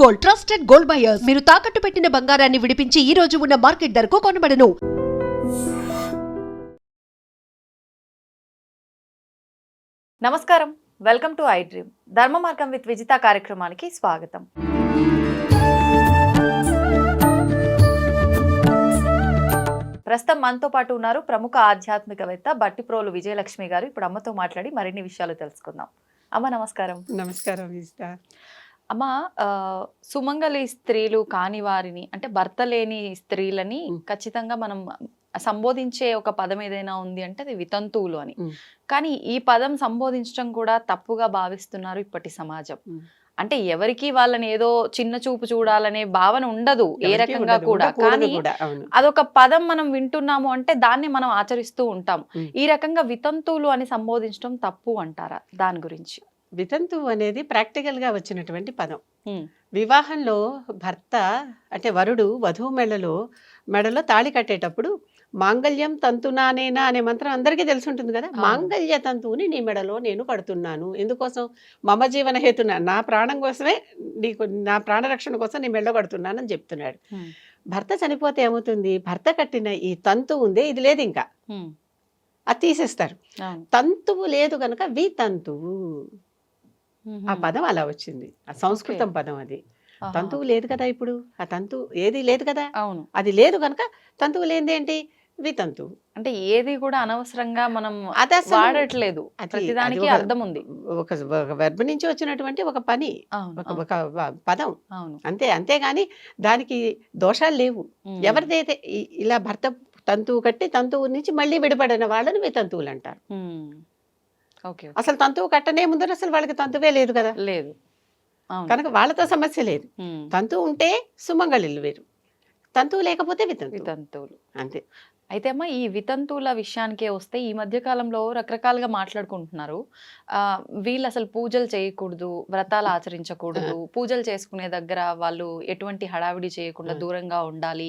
Gold trusted gold buyers మీరు తాకట్టు పెట్టిన బంగారాన్ని విడిపించి ఈ రోజు ఉన్న మార్కెట్ ధరకు కొనబడను. నమస్కారం, వెల్కమ్ టు ఐ డ్రీమ్. ధర్మ మార్గం విత్ విజిత కార్యక్రమానికి స్వాగతం. ప్రస్తుతం మనతో పాటు ఉన్నారు ప్రముఖ ఆధ్యాత్మికవేత్త బట్టిప్రోలు విజయలక్ష్మి గారు. ఇప్పుడు అమ్మతో మాట్లాడి మరిన్ని విషయాలు తెలుసుకుందాం. అమ్మ నమస్కారం. నమస్కారం విజిత. అమ్మ, సుమంగళి స్త్రీలు కాని వారిని, అంటే భర్త లేని స్త్రీలని ఖచ్చితంగా మనం సంబోధించే ఒక పదం ఏదైనా ఉంది అంటే అది వితంతువులు అని. కానీ ఈ పదం సంబోధించడం కూడా తప్పుగా భావిస్తున్నారు ఇప్పటి సమాజం. అంటే ఎవరికి వాళ్ళని ఏదో చిన్న చూపు చూడాలనే భావన ఉండదు ఏ రకంగా కూడా. కానీ అదొక పదం మనం వింటున్నాము అంటే దాన్ని మనం ఆచరిస్తూ ఉంటాం. ఈ రకంగా వితంతువులు అని సంబోధించడం తప్పు అంటారా? దాని గురించి. వితంతువు అనేది ప్రాక్టికల్ గా వచ్చినటువంటి పదం. వివాహంలో భర్త అంటే వరుడు వధువు మెడలో తాళి కట్టేటప్పుడు మాంగళ్యం తంతునానేనా అనే మంత్రం అందరికీ తెలిసి ఉంటుంది కదా. మాంగళ్య తంతువుని నీ మెడలో నేను కడుతున్నాను. ఎందుకోసం? మమ జీవన హేతున, నా ప్రాణం కోసమే, నీకు నా ప్రాణరక్షణ కోసం నీ మెడలో కడుతున్నాను అని చెప్తున్నాడు. భర్త చనిపోతే ఏమవుతుంది? భర్త కట్టిన ఈ తంతువు ఉందే, ఇది లేదు, ఇంకా అది తీసేస్తారు. తంతువు లేదు కనుక వితంతువు. ఆ పదం అలా వచ్చింది, ఆ సంస్కృతం పదం అది. తంతువు లేదు కదా, ఇప్పుడు ఆ తంతు ఏది లేదు కదా, అది లేదు కనుక తంతువు లేనిది ఏంటి? వితంతువు. అంటే ఏది కూడా అనవసరంగా మనం వాడట్లేదు, ప్రతిదానికి అర్థం ఉంది. ఒక వెర్బ్ నుంచి వచ్చినటువంటి ఒక పని, ఒక పదం అంతే. అంతేగాని దానికి దోషాలు లేవు. ఎవరిదైతే ఇలా భర్త తంతువు కట్టి తంతువు నుంచి మళ్ళీ విడిపడిన వాళ్ళని వితంతువులు అంటారు. అసలు తంతువు కట్టనే ముందర అసలు వాళ్ళకి తంతువే లేదు కదా, లేదు కనుక వాళ్ళతో సమస్య లేదు. తంతువు ఉంటే సుమంగళిల్లు వేరు, తంతువు లేకపోతే వితంతువులు అంతే. అయితే అమ్మ, ఈ వితంతువుల విషయానికే వస్తే ఈ మధ్య కాలంలో రకరకాలుగా మాట్లాడుకుంటున్నారు. వీళ్ళు అసలు పూజలు చేయకూడదు, వ్రతాలు ఆచరించకూడదు, పూజలు చేసుకునే దగ్గర వాళ్ళు ఎటువంటి హడావిడి చేయకుండా దూరంగా ఉండాలి,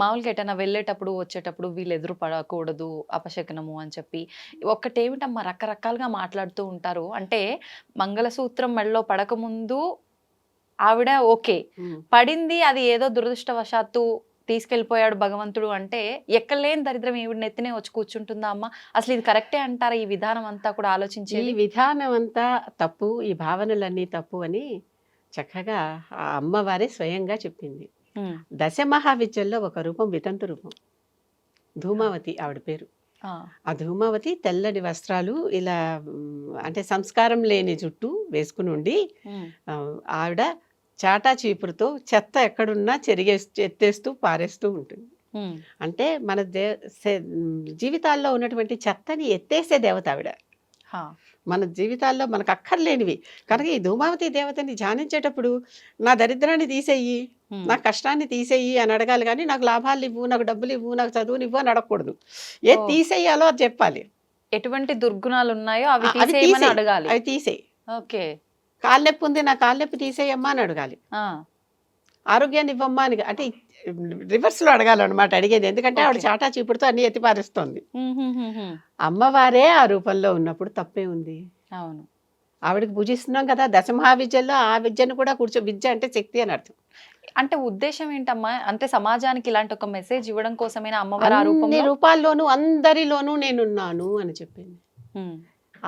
మామూలుగా ఎటైనా వెళ్ళేటప్పుడు వచ్చేటప్పుడు వీళ్ళు ఎదురు పడకూడదు, అపశకనము అని చెప్పి ఒక్కటేమిటమ్మా రకరకాలుగా మాట్లాడుతూ ఉంటారు. అంటే మంగళసూత్రం మెడలో పడకముందు ఆవిడ ఓకే, పడింది అది ఏదో దురదృష్టవశాత్తు తీసుకెళ్ళిపోయాడు భగవంతుడు అంటే ఎక్కలేని దరిద్రం ఈవిడ నెత్తినే వచ్చి కూర్చుంటుందా అమ్మ? అసలు ఇది కరెక్టే అంటారా? ఈ విధానం అంతా కూడా ఆలోచించి, ఈ విధానం అంతా తప్పు, ఈ భావనలన్నీ తప్పు అని చక్కగా ఆ అమ్మవారే స్వయంగా చెప్పింది. దశమహావిద్యల్లో ఒక రూపం వితంతు రూపం, ధూమావతి ఆవిడ పేరు. ఆ ధూమావతి తెల్లని వస్త్రాలు ఇలా అంటే సంస్కారం లేని జుట్టు వేసుకుని ఉండి ఆవిడ చాటా చీపురుతో చెత్త ఎక్కడున్నా ఎత్తేస్తూ పారేస్తూ ఉంటుంది. అంటే మన జీవితాల్లో ఉన్నటువంటి చెత్తని ఎత్తేసే దేవత ఆవిడ. మన జీవితాల్లో మనకు అక్కర్లేనివి కనుక ఈ ధూమావతి దేవతని ధ్యానించేటప్పుడు నా దరిద్రాన్ని తీసేయి, నా కష్టాన్ని తీసేయి అని అడగాలి. కానీ నాకు లాభాలు ఇవ్వు, నాకు డబ్బులు ఇవ్వు, నాకు చదువుని ఇవ్వు అని అడగకూడదు. ఏది తీసేయాలో అది చెప్పాలి. ఎటువంటి దుర్గుణాలు ఉన్నాయో అవి అడగాలి, అవి తీసేయి. ఓకే, కాలు నొప్పి ఉంది, నా కాలు నొప్పి తీసేయమ్మా అని అడగాలి. ఆరోగ్యాన్ని ఇవ్వమ్మా అని, అంటే రివర్స్ లో అడగాలన్నమాట అడిగేది. ఎందుకంటే ఆవిడ చాటా చీపుడుతో అన్ని ఎత్తి పారేస్తోంది. అమ్మవారే ఆ రూపంలో ఉన్నప్పుడు తప్పే ఉంది. అవును, ఆవిడకి పూజిస్తున్నాం కదా. దశమహావిద్యల్లో ఆ విద్యను కూడా విద్య అంటే శక్తి అని అర్థం. అంటే ఉద్దేశం ఏంటమ్మా? అంటే సమాజానికి ఇలాంటి ఒక మెసేజ్ ఇవ్వడం కోసమైనా అమ్మవారు అన్ని రూపాల్లోనూ అందరిలోనూ నేనున్నాను అని చెప్పింది.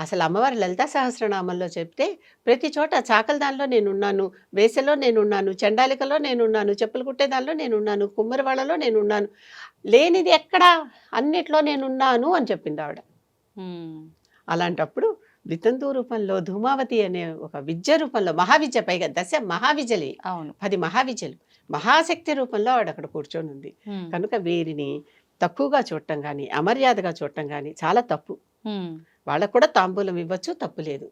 అసలు అమ్మవారి లలితా సహస్రనామంలో చెప్తే ప్రతి చోట చాకల దానిలో నేనున్నాను, వేసలో నేనున్నాను, చండాలికలో నేనున్నాను, చెప్పులు కుట్టేదానిలో నేనున్నాను, కుమ్మరి వాళ్ళలో నేనున్నాను, లేనిది ఎక్కడా అన్నిట్లో నేనున్నాను అని చెప్పింది ఆవిడ. అలాంటప్పుడు వితంతు రూపంలో ధూమావతి అనే ఒక విద్య రూపంలో, మహావిద్య, పైగా దశ మహావిద్యలే, 10 మహావిద్యలు, మహాశక్తి రూపంలో ఆవిడ అక్కడ కూర్చొని ఉంది. కనుక వీరిని తక్కువగా చూడటం కానీ అమర్యాదగా చూడటం కానీ చాలా తప్పు. వాళ్ళకు కూడా తాంబూలం ఇవ్వచ్చు, తప్పు లేదు.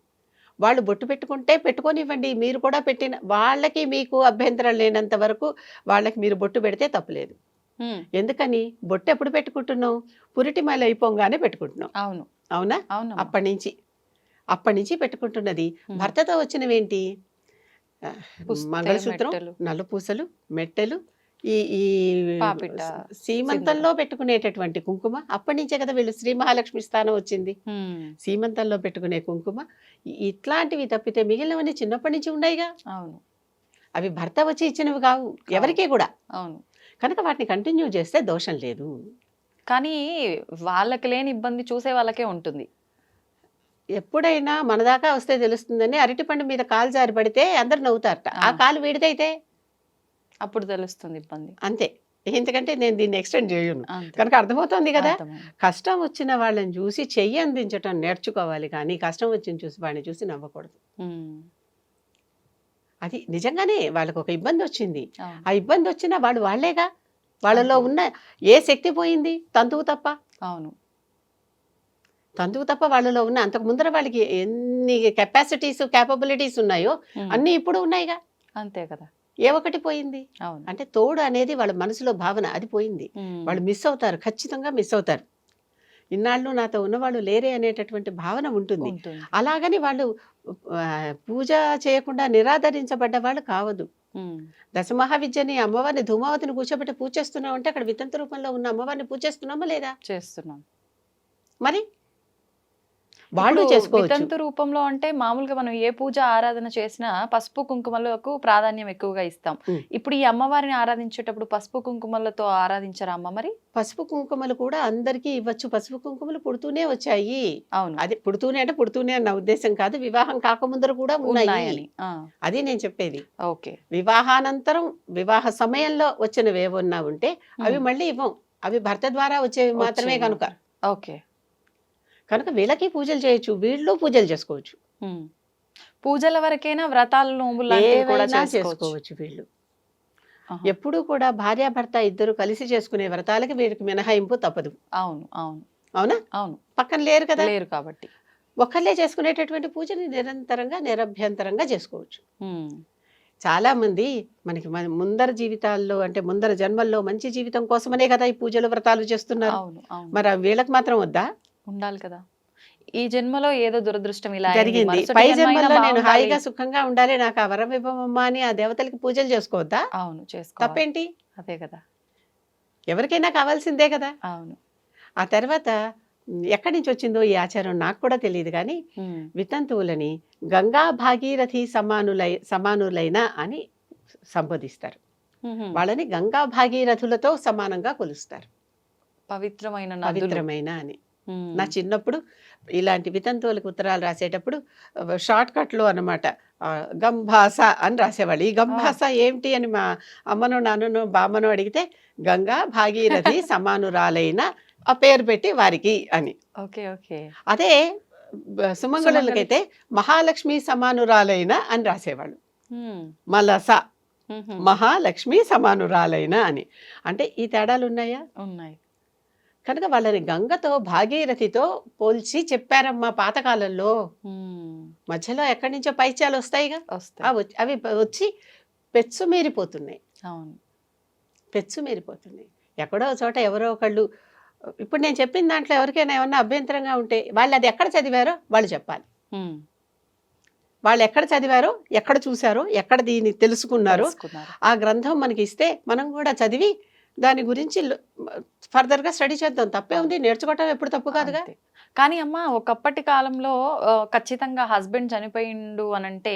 వాళ్ళు బొట్టు పెట్టుకుంటే పెట్టుకొనివ్వండి, మీరు కూడా పెట్టిన వాళ్ళకి మీకు అభ్యంతరం లేనంత వరకు వాళ్ళకి మీరు బొట్టు పెడితే తప్పులేదు. ఎందుకని? బొట్టు ఎప్పుడు పెట్టుకుంటున్నాం? పురిటిమల అయిపోగానే పెట్టుకుంటున్నాం. అవునా? అప్పటి నుంచి పెట్టుకుంటున్నది. భర్తతో వచ్చినవేంటి? మంగళసూత్రం, నల్లపూసలు, మెట్టెలు, ఈ సీమంతంలో పెట్టుకునేటటువంటి కుంకుమ. అప్పటి నుంచే కదా వీళ్ళు శ్రీ మహాలక్ష్మి స్థానం వచ్చింది. సీమంతంలో పెట్టుకునే కుంకుమ ఇట్లాంటివి తప్పితే మిగిలినవన్నీ చిన్నప్పటి నుంచి ఉన్నాయిగా. అవును. అవి భర్త వచ్చి ఇచ్చినవి కావు ఎవరికీ కూడా. అవును. కనుక వాటిని కంటిన్యూ చేస్తే దోషం లేదు. కానీ వాళ్ళకి లేని ఇబ్బంది చూసే వాళ్ళకే ఉంటుంది. ఎప్పుడైనా మన దాకా వస్తే తెలుస్తుందని అరటిపండు మీద కాలు జారి పడితే అందరు నవ్వుతారట. ఆ కాలు వీడిదైతే అప్పుడు తెలుస్తుంది ఇబ్బంది. అంతే. ఎందుకంటే నేను దీన్ని ఎక్స్టెండ్ చేయను అంతే. కనుక అర్థమవుతోంది కదా. అర్థమైంది. కష్టం వచ్చిన వాళ్ళని చూసి చెయ్యి అందించటం నేర్చుకోవాలి, కానీ కష్టం వచ్చిన చూసి వాడిని చూసి నవ్వకూడదు. ఉమ్. అది నిజంగానే వాళ్ళకు ఒక ఇబ్బంది వచ్చింది. అవును. ఆ ఇబ్బంది వచ్చినా వాళ్ళు వాళ్ళేగా. వాళ్ళలో ఉన్న ఏ శక్తి పోయింది? తంతువు తప్ప. అవును. తంతువు తప్ప వాళ్ళలో ఉన్న అంతకు ముందర వాళ్ళకి ఎన్ని కెపాసిటీస్ క్యాపబిలిటీస్ ఉన్నాయో ఉమ్. అన్నీ ఇప్పుడు ఉన్నాయిగా. అంతే కదా. ఏ ఒకటి పోయింది అవును. అంటే తోడు అనేది వాళ్ళ మనసులో భావన అది పోయింది. ఉమ్. వాళ్ళు మిస్ అవుతారు, ఖచ్చితంగా మిస్ అవుతారు. ఇన్నాళ్ళు నాతో ఉన్నవాళ్ళు లేరే అనేటటువంటి భావన ఉంటుంది. ఉంటుంది. అలాగని వాళ్ళు పూజ చేయకుండా నిరాదరించబడ్డ వాళ్ళు కావద్దు. ఉమ్. దశమహావిద్యని అమ్మవారిని ధూమావతిని కూర్చోబెట్టి పూజ చేస్తున్నాం అంటే అక్కడ వితంతు రూపంలో ఉన్న అమ్మవారిని పూజ చేస్తున్నామా లేదా? చేస్తున్నాం. మరి వాళ్ళు ఇప్పుడు చేసుకోవచ్చు. వితంతు రూపంలో అంటే మామూలుగా మనం ఏ పూజ ఆరాధన చేసినా పసుపు కుంకుమలకు ప్రాధాన్యం ఎక్కువగా ఇస్తాం. ఉమ్. ఇప్పుడు ఈ అమ్మవారిని ఆరాధించేటప్పుడు పసుపు కుంకుమలతో ఆరాధించరా అమ్మ మరి? పసుపు కుంకుమలు కూడా అందరికీ ఇవ్వచ్చు. పసుపు కుంకుమలు పుడుతూనే వచ్చాయి. అవును. అది పుడుతూనే అంటే పుడుతూనే అన్న ఉద్దేశం కాదు, వివాహం కాకముందర కూడా ఉన్నాయి. ఉన్నాయని. అది నేను చెప్పేది. ఓకే. వివాహానంతరం వివాహ సమయంలో వచ్చినవి ఏమన్నా ఉంటే అవి మళ్ళీ ఇవ్వం. అవి భర్త ద్వారా వచ్చేవి మాత్రమే కనుక. ఓకే. కనుక వీళ్ళకి పూజలు చేయొచ్చు, వీళ్ళు పూజలు చేసుకోవచ్చు. ఉమ్. పూజల వరకైనా వ్రతాలు నోములు లాంటివి కూడా ఏవైనా చేసుకోవచ్చు. చేసుకోవచ్చు వీళ్ళు. ఆహా. ఎప్పుడూ కూడా భార్యాభర్త ఇద్దరు కలిసి చేసుకునే వ్రతాలకి వీరికి మినహాయింపు తప్పదు. అవును. అవును. అవునా? అవును. పక్కన లేరు కదా. లేరు కాబట్టి. ఒక్కళ్ళే చేసుకునేటటువంటి పూజని నిరంతరంగా నిరభ్యంతరంగా చేసుకోవచ్చు. ఉమ్. చాలా మంది మనకి ముందర జీవితాల్లో అంటే ముందర జన్మల్లో మంచి జీవితం కోసమనే కదా ఈ పూజలు వ్రతాలు చేస్తున్నారు. అవును. అవును. మరి వీళ్ళకి మాత్రం వద్దా? ఉండాలి కదా. ఈ జన్మలో ఏదో దురదృష్టం ఇలా అయింది, జరిగింది, మరుసటి పై జన్మ అయినా జన్మల్లో నేను బాగుండాలి. హాయిగా సుఖంగా ఉండాలి, నాకు ఆ వరం ఇవ్వమమ్మా అని ఆ దేవతలకి పూజలు చేసుకోవద్దా? అవును. చేసుకోవాలి. తప్పేంటి? అదే కదా. ఎవరికైనా కావాల్సిందే కదా. అవును. ఆ తర్వాత ఎక్కడి నుంచి వచ్చిందో ఈ ఆచారం నాకు కూడా తెలియదు, కానీ ఉమ్. వితంతువులని గంగా భాగీరథి సమానులైన అని సంబోధిస్తారు. ఉహుం. వాళ్ళని గంగా భాగీరథులతో సమానంగా కొలుస్తారు. పవిత్రమైన నదులు. పవిత్రమైన అని. ఉమ్. నా చిన్నప్పుడు ఇలాంటి వితంతువులకు ఉత్తరాలు రాసేటప్పుడు షార్ట్ కట్లో అన్నమాట గంభాస అని రాసేవాళ్ళు. ఈ గంభాస ఏమిటి అని మా అమ్మను నాన్నను బామ్మను అడిగితే గంగా భాగీరథి సమానురాలైన ఆ పేరు పెట్టి వారికి అని. ఓకే. ఓకే. అదే సుమంగళులకైతే మహాలక్ష్మి సమానురాలైన అని రాసేవాళ్ళు. ఉమ్. మలస ఉహుం. మహాలక్ష్మి సమానురాలైన అని. అంటే ఈ తేడాలు ఉన్నాయా? ఉన్నాయి. కనుక వాళ్ళని గంగతో భాగీరథితో పోల్చి చెప్పారమ్మా పాతకాలంలో. ఉమ్. మధ్యలో ఎక్కడి నుంచో పైత్యాలు వస్తాయిగా, వస్తాయి. అవి వచ్చి పెచ్చు మీరిపోతున్నాయి. అవును. పెచ్చు మీరిపోతున్నాయి. ఎక్కడో చోట ఎవరో ఒకళ్ళు, ఇప్పుడు నేను చెప్పిన దాంట్లో ఎవరికైనా ఏమన్నా అభ్యంతరంగా ఉంటే వాళ్ళు అది ఎక్కడ చదివారో వాళ్ళు చెప్పాలి. ఉమ్. వాళ్ళు ఎక్కడ చదివారో, ఎక్కడ చూసారో, ఎక్కడ దీన్ని తెలుసుకున్నారో తెలుసుకున్నారు. ఆ గ్రంథం మనకి ఇస్తే మనం కూడా చదివి దాని గురించి ఫర్దర్గా స్టడీ చేద్దాం. తప్పే ఉంది, నేర్చుకోవటం ఎప్పుడు తప్పు కాదుగా. అంతే. కానీ అమ్మ ఒకప్పటి కాలంలో ఖచ్చితంగా హస్బెండ్ చనిపోయిండు అనంటే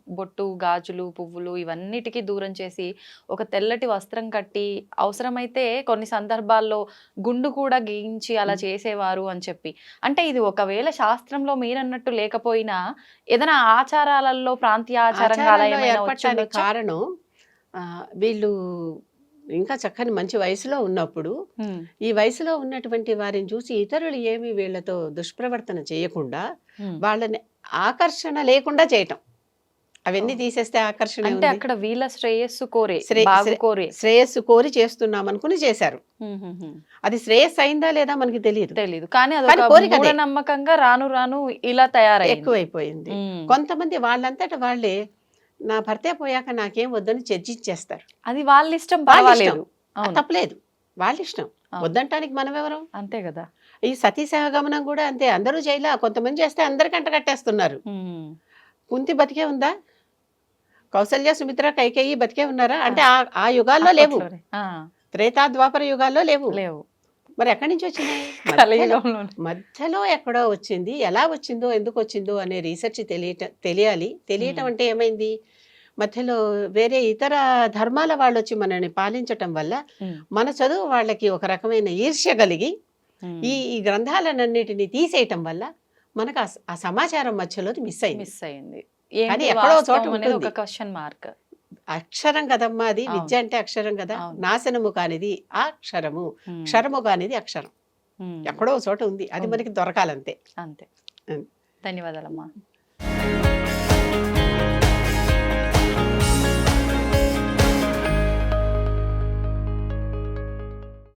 బొట్టు, గాజులు, పువ్వులు ఇవన్నిటికీ దూరం చేసి ఒక తెల్లటి వస్త్రం కట్టి అవసరమైతే కొన్ని సందర్భాల్లో గుండు కూడా గీయించి అలా చేసేవారు అని చెప్పి. అంటే ఇది ఒకవేళ శాస్త్రంలో మీరన్నట్టు లేకపోయినా ఏదైనా ఆచారాలలో ప్రాంతీయ ఆచారంగా అలా ఆచారంలో ఏమైనా ఏర్పడటానికి వచ్చుండొచ్చా? కారణం వీళ్ళు ఇంకా చక్కని మంచి వయసులో ఉన్నప్పుడు ఉమ్. ఈ వయసులో ఉన్నటువంటి వారిని చూసి ఇతరులు ఏమి వీళ్ళతో దుష్ప్రవర్తన చేయకుండా ఉమ్. వాళ్ళని ఆకర్షణ లేకుండా చేయటం. అవన్నీ తీసేస్తే ఆకర్షణ అంటే ఉంది. అక్కడ వీళ్ళ శ్రేయస్సు కోరే, శ్రే- బాగు శ్రే- కోరే. శ్రేయస్సు కోరి చేస్తున్నాం అనుకుని చేశారు. ఉహుహుం. అది శ్రేయస్సు అయిందా లేదా మనకి తెలియదు, తెలీదు. కానీ కానీ అదొక కోరిక అదే. మూఢనమ్మకంగా రాను రాను ఇలా తయారైంది. ఎక్కువైపోయింది. ఉమ్. కొంతమంది వాళ్ళంతట వాళ్ళే నా భర్తే పోయాక నాకేం వద్దని చర్చించేస్తారు. అది వాళ్ళ ఇష్టం, వాళ్ళ పర్వాలేదు. ఇష్టం. అవును. తప్పలేదు, వాళ్ళ ఇష్టం. అవును. వద్దంటానికి మనం ఎవరం? అంతే కదా. ఈ సతీ సహగమనం కూడా అంతే. అందరూ చేయలా, కొంతమంది చేస్తే అందరికంట కట్టేస్తున్నారు. ఉమ్. కుంతి బతికే ఉందా? కౌసల్య, సుమిత్ర, కైకేయి బతికే ఉన్నారా? అంటే ఆ యుగాల్లో లేవు, అప్పట్లోనే. ఆ, త్రేతా ద్వాపర యుగాల్లో లేవు. లేవు. మరి ఎక్కడి నుంచి వచ్చినాయి? కలియుగంలో. మధ్యలో ఎక్కడో వచ్చింది. ఎలా వచ్చిందో, ఎందుకు వచ్చిందో అనే రీసెర్చ్ తెలియాలి. తెలియటం అంటే ఏమైంది? మధ్యలో వేరే ఇతర ధర్మాల వాళ్ళు వచ్చి మనల్ని పాలించటం వల్ల మన చదువు వాళ్ళకి ఒక రకమైన ఈర్ష్య కలిగి ఈ గ్రంథాలన్నిటిని తీసేయటం వల్ల మనకు ఆ సమాచారం మధ్యలో మిస్ అయింది. మిస్ అయింది. కానీ ఎక్కడో చోట అనేది ఉంటుంది. ఒక క్వశ్చన్ మార్క్. అక్షరం కదమ్మా అది, అవును. విద్య అంటే అక్షరం కదా. అవును. నాశనము కానిది ఆ అక్షరము, క్షరము కానిది అక్షరం. ఎక్కడో చోట ఉంది, అది ఉంది. మనకి దొరకాలంతే. అంతే. ఉం. ధన్యవాదాలమ్మా.